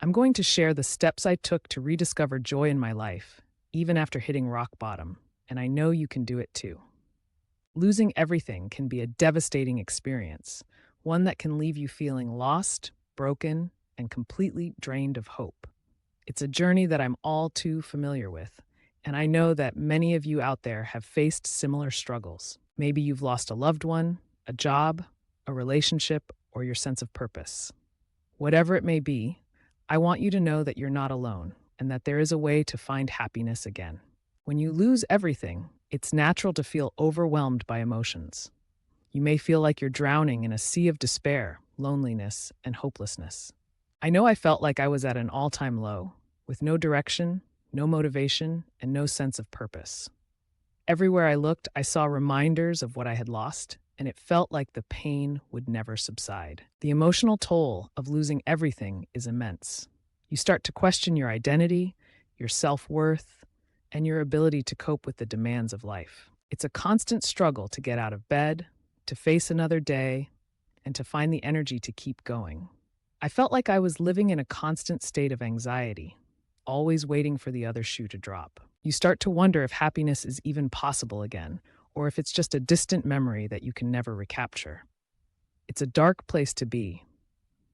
I'm going to share the steps I took to rediscover joy in my life, even after hitting rock bottom, and I know you can do it too. Losing everything can be a devastating experience, one that can leave you feeling lost, broken, and completely drained of hope. It's a journey that I'm all too familiar with, and I know that many of you out there have faced similar struggles. Maybe you've lost a loved one, a job, a relationship, or your sense of purpose. Whatever it may be, I want you to know that you're not alone and that there is a way to find happiness again. When you lose everything, it's natural to feel overwhelmed by emotions. You may feel like you're drowning in a sea of despair, loneliness, and hopelessness. I know I felt like I was at an all time low, with no direction, no motivation, and no sense of purpose. Everywhere I looked, I saw reminders of what I had lost, and it felt like the pain would never subside. The emotional toll of losing everything is immense. You start to question your identity, your self worth, and your ability to cope with the demands of life. It's a constant struggle to get out of bed, to face another day, and to find the energy to keep going. I felt like I was living in a constant state of anxiety, always waiting for the other shoe to drop. You start to wonder if happiness is even possible again, or if it's just a distant memory that you can never recapture. It's a dark place to be,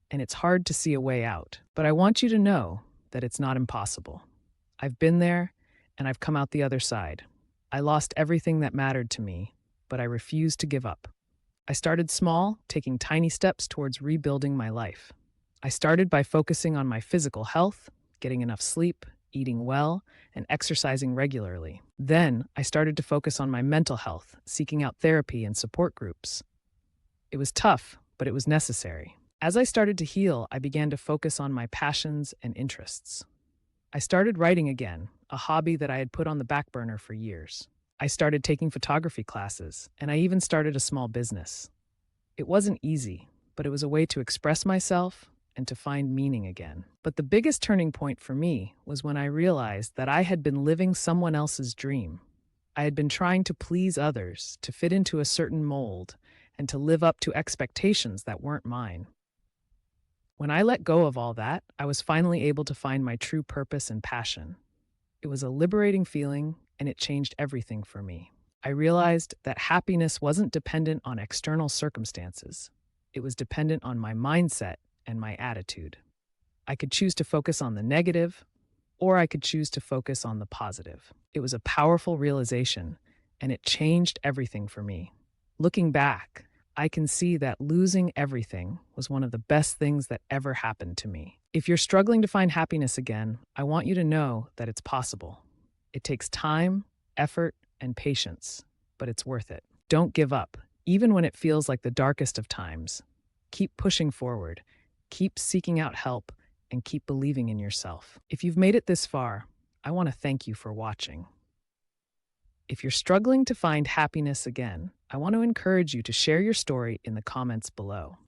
and it's hard to see a way out. But I want you to know that it's not impossible. I've been there, and I've come out the other side. I lost everything that mattered to me, but I refused to give up. I started small, taking tiny steps towards rebuilding my life. I started by focusing on my physical health, getting enough sleep, eating well, and exercising regularly. Then I started to focus on my mental health, seeking out therapy and support groups. It was tough, but it was necessary. As I started to heal, I began to focus on my passions and interests. I started writing again, a hobby that I had put on the back burner for years. I started taking photography classes, and I even started a small business. It wasn't easy, but it was a way to express myself and to find meaning again. But the biggest turning point for me was when I realized that I had been living someone else's dream. I had been trying to please others, to fit into a certain mold, and to live up to expectations that weren't mine. When I let go of all that, I was finally able to find my true purpose and passion. It was a liberating feeling, and it changed everything for me. I realized that happiness wasn't dependent on external circumstances. It was dependent on my mindset and my attitude. I could choose to focus on the negative, or I could choose to focus on the positive. It was a powerful realization, and it changed everything for me. Looking back, I can see that losing everything was one of the best things that ever happened to me. If you're struggling to find happiness again, I want you to know that it's possible. It takes time, effort, and patience, but it's worth it. Don't give up, even when it feels like the darkest of times. Keep pushing forward, keep seeking out help, and keep believing in yourself. If you've made it this far, I want to thank you for watching. If you're struggling to find happiness again, I want to encourage you to share your story in the comments below.